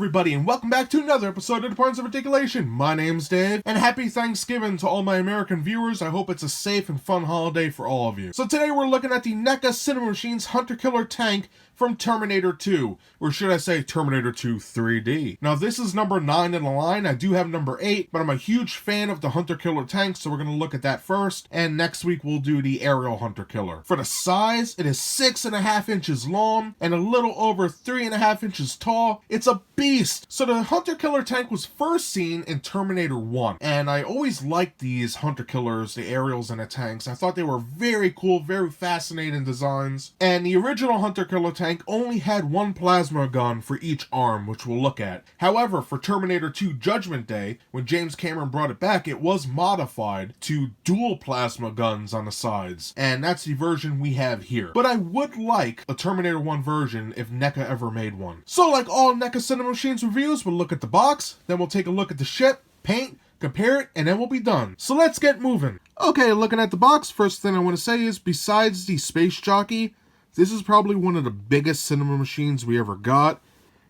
everybody, and welcome back to another episode of Departments of Articulation. My name's Dave, and happy Thanksgiving to all my American viewers. I hope it's a safe and fun holiday for all of you. So today we're looking at the Neca Cinemachines Hunter-Killer tank from Terminator 2, or should I say Terminator 2 3D. Now this is number 9 in the line. I do have number 8, but I'm a huge fan of the Hunter-Killer tank, so we're going to look at that first, and next week we'll do the aerial Hunter-Killer. For the size, it is 6.5 inches long, and a little over 3.5 inches tall. It's a beast! So the Hunter-Killer tank was first seen in Terminator 1, and I always liked these Hunter-Killers, the aerials and the tanks. I thought they were very cool, very fascinating designs, and the original Hunter-Killer tank only had one plasma gun for each arm, which we'll look at. However, for Terminator 2 Judgment Day, when James Cameron brought it back, it was modified to dual plasma guns on the sides, and that's the version we have here. But I would like a Terminator 1 version if NECA ever made one. So like all NECA Cinemachines reviews, we'll look at the box, then we'll take a look at the ship, paint, compare it, and then we'll be done. So let's get moving. Okay, looking at the box, first thing I want to say is, besides the space jockey, this is probably one of the biggest cinema machines we ever got.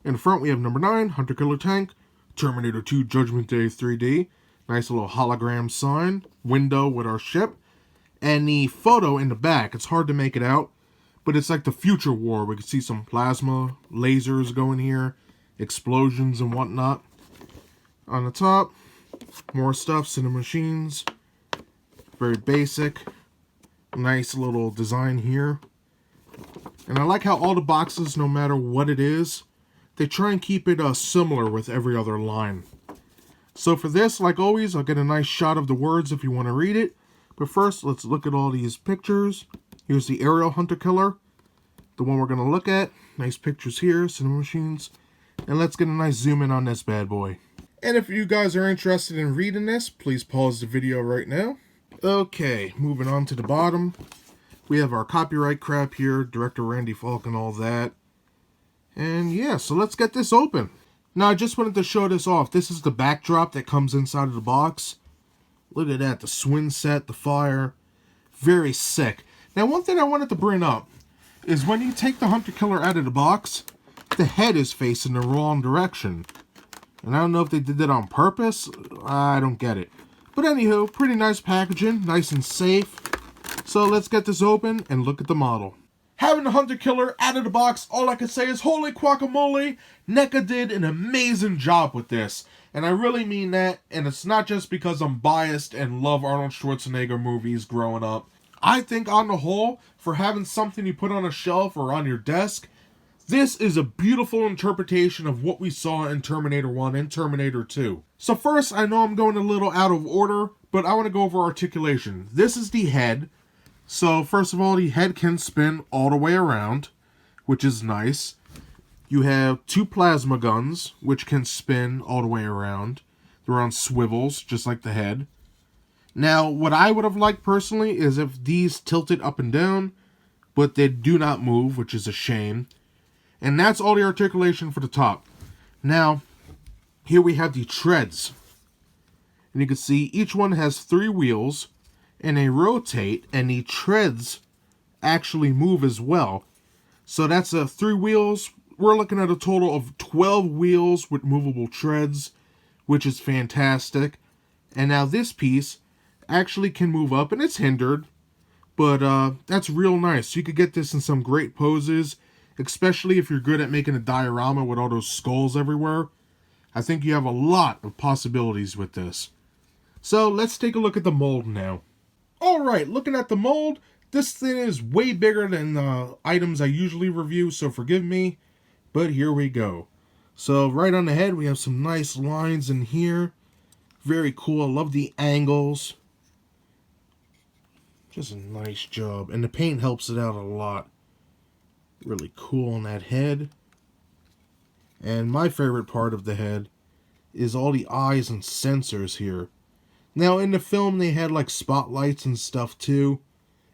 In front we have number 9, Hunter-Killer tank, Terminator 2 Judgment Day 3D, nice little hologram sign, window with our ship, and the photo in the back, it's hard to make it out, but it's like the future war. We can see some plasma, lasers going here, explosions and whatnot. On the top, more stuff, Cinemachines, very basic, nice little design here. And I like how all the boxes, no matter what it is, they try and keep it similar with every other line. So for this, like always, I'll get a nice shot of the words if you want to read it. But first, let's look at all these pictures. Here's the aerial Hunter-Killer, the one we're going to look at. Nice pictures here, Cinemachines. And let's get a nice zoom in on this bad boy. And if you guys are interested in reading this, please pause the video right now. Okay, moving on to the bottom. We have our copyright crap here, Director Randy Falk and all that. And yeah, so let's get this open. Now, I just wanted to show this off. This is the backdrop that comes inside of the box. Look at that, the swing set, the fire. Very sick. Now, one thing I wanted to bring up is when you take the Hunter-Killer out of the box, the head is facing the wrong direction. And I don't know if they did that on purpose. I don't get it. But anywho, pretty nice packaging, nice and safe. So let's get this open and look at the model. Having the Hunter-Killer out of the box, all I can say is holy guacamole, NECA did an amazing job with this. And I really mean that, and it's not just because I'm biased and love Arnold Schwarzenegger movies growing up. I think on the whole, for having something you put on a shelf or on your desk, this is a beautiful interpretation of what we saw in Terminator 1 and Terminator 2. So first, I know I'm going a little out of order, but I want to go over articulation. This is the head. So first of all, the head can spin all the way around, which is nice. You have 2 plasma guns, which can spin all the way around. They're on swivels, just like the head. Now, what I would have liked personally is if these tilted up and down, but they do not move, which is a shame. And that's all the articulation for the top. Now, here we have the treads. And you can see each one has 3 wheels, and they rotate, and the treads actually move as well. So that's 3 wheels. We're looking at a total of 12 wheels with movable treads, which is fantastic. And now this piece actually can move up, and it's hindered, but that's real nice. You could get this in some great poses, especially if you're good at making a diorama with all those skulls everywhere. I think you have a lot of possibilities with this. So let's take a look at the mold now. Alright, looking at the mold, this thing is way bigger than the items I usually review, so forgive me, but here we go. So right on the head, we have some nice lines in here. Very cool. I love the angles. Just a nice job. And the paint helps it out a lot. Really cool on that head. And my favorite part of the head is all the eyes and sensors here. Now, in the film, they had like spotlights and stuff too.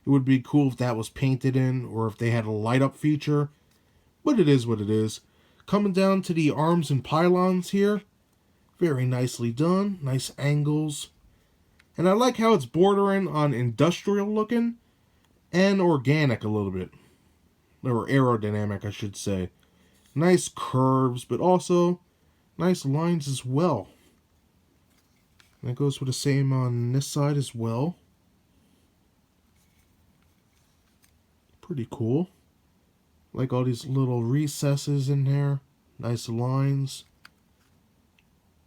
It would be cool if that was painted in, or if they had a light up feature. But it is what it is. Coming down to the arms and pylons here. Very nicely done. Nice angles. And I like how it's bordering on industrial looking and organic a little bit. Or aerodynamic, I should say. Nice curves, but also Nice lines as well. That goes with the same on this side as well. Pretty cool. Like all these little recesses in there. Nice lines.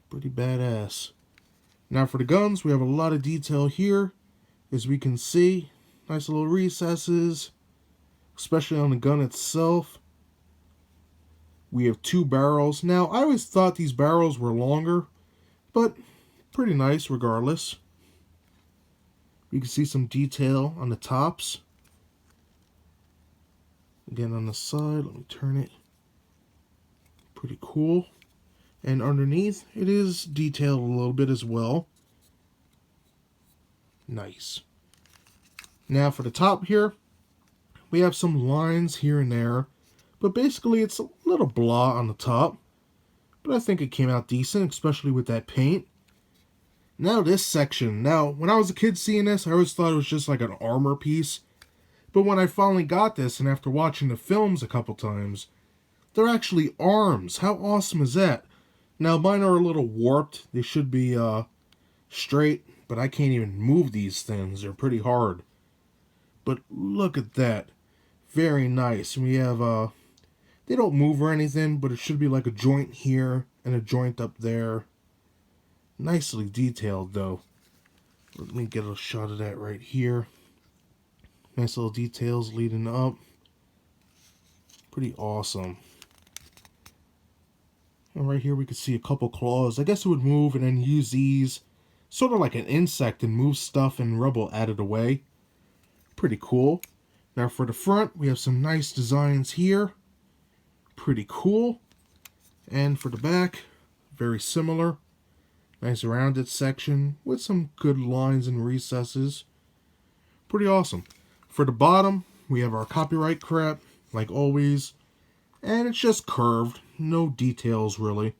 Pretty badass. Now for the guns, we have a lot of detail here. As we can see, nice little recesses, especially on the gun itself. We have 2 barrels. Now, I always thought these barrels were longer, but pretty nice regardless. You can see some detail on the tops. Again, on the side, let me turn it. Pretty cool. And underneath, it is detailed a little bit as well. Nice. Now for the top here, we have some lines here and there, but basically it's a little blah on the top. But I think it came out decent, especially with that paint. Now this section. Now, when I was a kid seeing this, I always thought it was just like an armor piece. But when I finally got this, and after watching the films a couple times, they're actually arms. How awesome is that? Now, mine are a little warped. They should be straight, but I can't even move these things. They're pretty hard. But look at that. Very nice. We have, they don't move or anything, but it should be like a joint here and a joint up there. Nicely detailed, though. Let me get a shot of that right here. Nice little details leading up. Pretty awesome. And right here we can see a couple claws. I guess it would move and then use these sort of like an insect and move stuff and rubble out of the way. Pretty cool. Now for the front, we have some nice designs here. Pretty cool. And for the back, very similar. Nice rounded section with some good lines and recesses. Pretty awesome. For the bottom, we have our copyright crap, like always. And it's just curved. No details, really.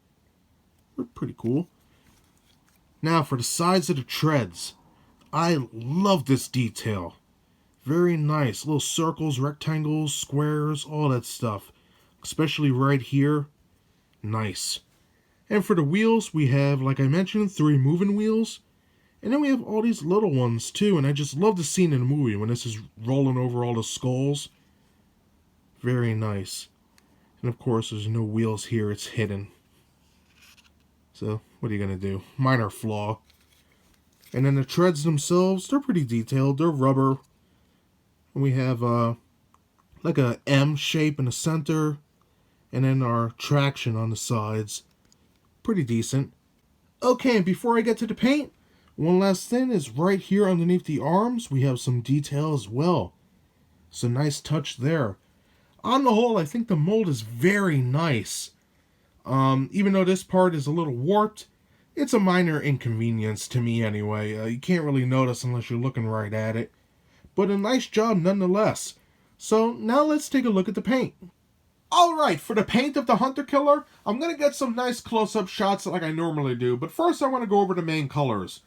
But pretty cool. Now, for the sides of the treads. I love this detail. Very nice. Little circles, rectangles, squares, all that stuff. Especially right here. Nice. And for the wheels, we have, like I mentioned, 3 moving wheels. And then we have all these little ones, too. And I just love the scene in the movie when this is rolling over all the skulls. Very nice. And of course, there's no wheels here. It's hidden. So, what are you going to do? Minor flaw. And then the treads themselves, they're pretty detailed. They're rubber. And we have like a M shape in the center. And then our traction on the sides. Pretty decent. Okay, and before I get to the paint, one last thing is right here underneath the arms, we have some detail as well. So nice touch there. On the whole, I think the mold is very nice. Even though this part is a little warped, it's a minor inconvenience to me anyway. You can't really notice unless you're looking right at it. But a nice job nonetheless. So now let's take a look at the paint. Alright, for the paint of the Hunter Killer, I'm going to get some nice close-up shots like I normally do. But first I want to go over the main colors.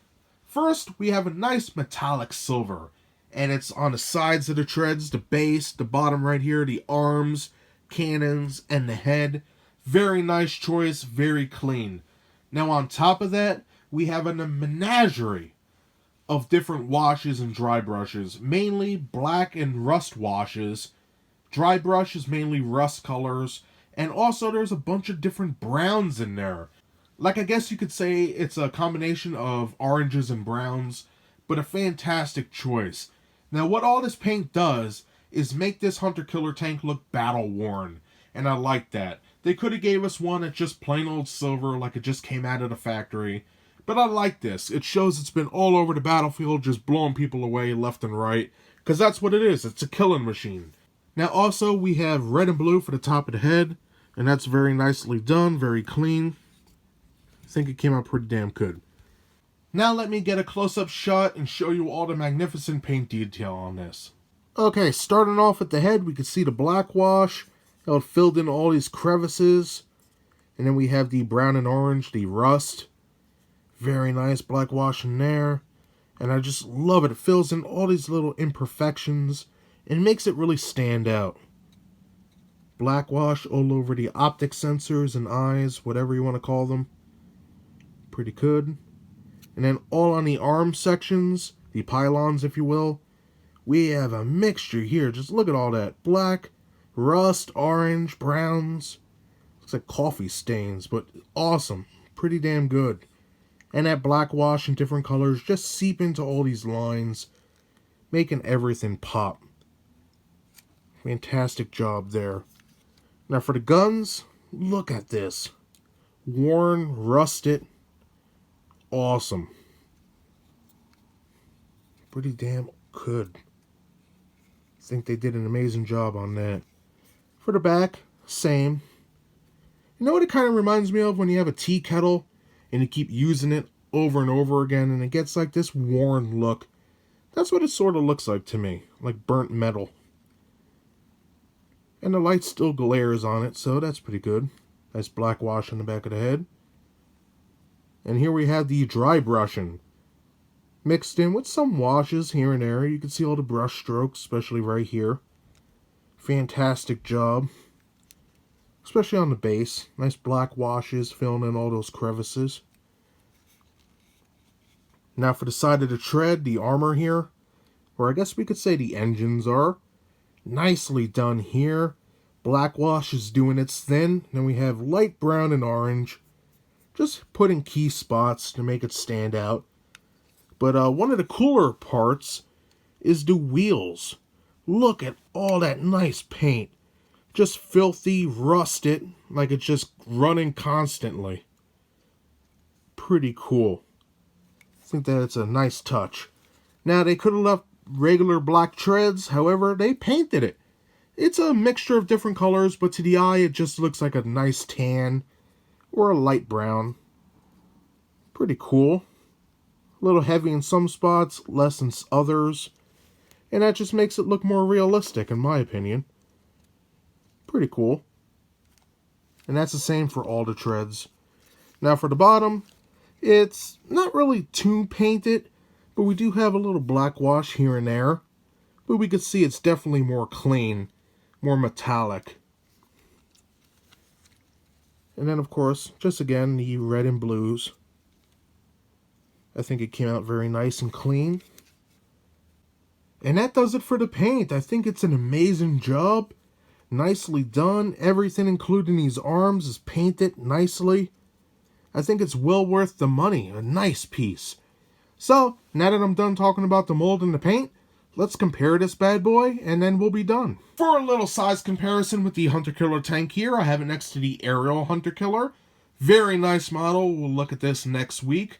First, we have a nice metallic silver. And it's on the sides of the treads, the base, the bottom right here, the arms, cannons, and the head. Very nice choice, very clean. Now on top of that, we have a menagerie of different washes and dry brushes. Mainly black and rust washes. Dry brush is mainly rust colors. And also there's a bunch of different browns in there. Like I guess you could say it's a combination of oranges and browns. But a fantastic choice. Now what all this paint does is make this Hunter Killer tank look battle worn. And I like that. They could have gave us one that's just plain old silver like it just came out of the factory. But I like this. It shows it's been all over the battlefield just blowing people away left and right. Because that's what it is. It's a killing machine. Now also we have red and blue for the top of the head. And that's very nicely done. Very clean. I think it came out pretty damn good. Now let me get a close-up shot and show you all the magnificent paint detail on this. Okay, starting off at the head, we can see the black wash. How it filled in all these crevices. And then we have the brown and orange, the rust. Very nice black wash in there. And I just love it. It fills in all these little imperfections. And makes it really stand out. Black wash all over the optic sensors and eyes, whatever you want to call them. Pretty good. And then all on the arm sections, the pylons if you will, we have a mixture here. Just look at all that. Black, rust, orange, browns. Looks like coffee stains, but awesome. Pretty damn good. And that black wash in different colors just seep into all these lines, making everything pop. Fantastic job there. Now for the guns, look at this. Worn, rusted, awesome. Pretty damn good. I think they did an amazing job on that. For the back, same. You know what it kind of reminds me of when you have a tea kettle and you keep using it over and over again and it gets like this worn look. That's what it sort of looks like to me, like burnt metal. And the light still glares on it, so that's pretty good. Nice black wash on the back of the head. And here we have the dry brushing, mixed in with some washes here and there. You can see all the brush strokes, especially right here. Fantastic job. Especially on the base. Nice black washes filling in all those crevices. Now for the side of the tread, the armor here, or I guess we could say the engines are. Nicely done here. Black wash is doing its thing. Then we have light brown and orange. Just put in key spots to make it stand out. But one of the cooler parts is the wheels. Look at all that nice paint. Just filthy, rusted, like it's just running constantly. Pretty cool. I think that it's a nice touch. Now, they could have left regular black treads, however, they painted it. It's a mixture of different colors, but to the eye, it just looks like a nice tan or a light brown. Pretty cool. A little heavy in some spots, less in others. And that just makes it look more realistic, in my opinion. Pretty cool. And that's the same for all the treads. Now for the bottom, it's not really too painted, but we do have a little black wash here and there. But we can see it's definitely more clean, more metallic. And then of course, just again, the red and blues. I think it came out very nice and clean. And that does it for the paint. I think it's an amazing job. Nicely done. Everything, including these arms, is painted nicely. I think it's well worth the money. A nice piece. So, now that I'm done talking about the mold and the paint, let's compare this bad boy, and then we'll be done. For a little size comparison with the Hunter Killer tank here, I have it next to the Aerial Hunter Killer. Very nice model. We'll look at this next week.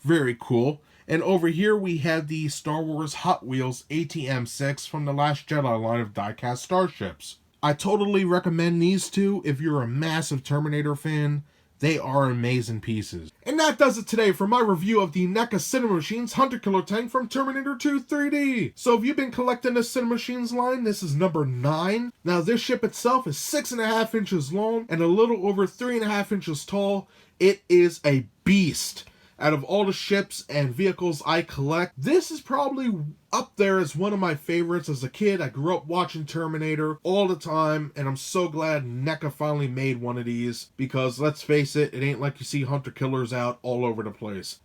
Very cool. And over here we have the Star Wars Hot Wheels ATM-6 from the Last Jedi line of die-cast starships. I totally recommend these two if you're a massive Terminator fan. They are amazing pieces. And that does it today for my review of the Neca Cinemachines Hunter Killer tank from Terminator 2 3D. So if you've been collecting the Cinemachines line, this is number 9. Now this ship itself is 6.5 inches long and a little over 3.5 inches tall. It is a beast. Out of all the ships and vehicles I collect, this is probably up there as one of my favorites. As a kid, I grew up watching Terminator all the time, and I'm so glad NECA finally made one of these, because let's face it, it ain't like you see Hunter Killers out all over the place.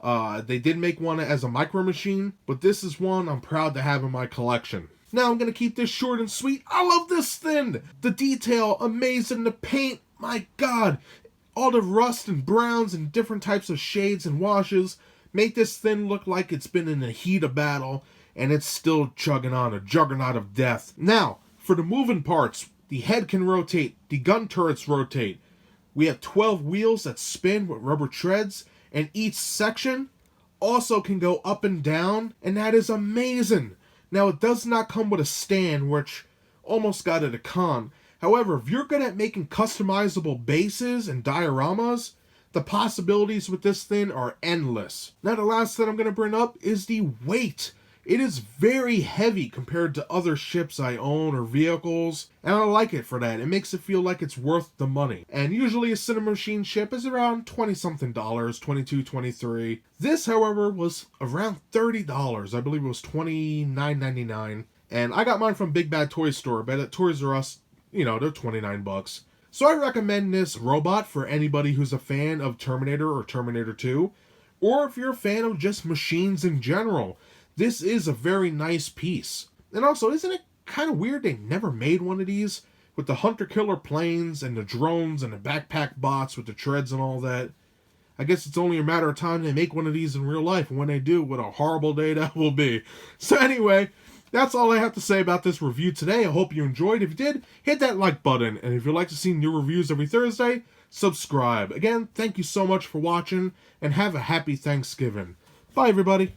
They did make one as a micro machine, but this is one I'm proud to have in my collection. Now I'm going to keep this short and sweet. I love this thing! The detail, amazing, the paint, my god! All the rust and browns and different types of shades and washes make this thing look like it's been in the heat of battle and it's still chugging on, a juggernaut of death. Now, for the moving parts, the head can rotate, the gun turrets rotate. We have 12 wheels that spin with rubber treads, and each section also can go up and down, and that is amazing. Now, it does not come with a stand, which almost got it a con. However, if you're good at making customizable bases and dioramas, the possibilities with this thing are endless. Now, the last thing I'm going to bring up is the weight. It is very heavy compared to other ships I own or vehicles, and I like it for that. It makes it feel like it's worth the money. And usually a Cinemachine ship is around $20-something, $22, $23. This, however, was around $30. I believe it was $29.99. And I got mine from Big Bad Toy Store, but at Toys R Us, you know, they're 29 bucks. So I recommend this robot for anybody who's a fan of Terminator or Terminator 2, or if you're a fan of just machines in general. This is a very nice piece. And also, isn't it kind of weird they never made one of these? With the hunter-killer planes and the drones and the backpack bots with the treads and all that. I guess it's only a matter of time they make one of these in real life, and when they do, what a horrible day that will be. So anyway, that's all I have to say about this review today. I hope you enjoyed. If you did, hit that like button, and if you'd like to see new reviews every Thursday, subscribe. Again, thank you so much for watching, and have a happy Thanksgiving. Bye, everybody.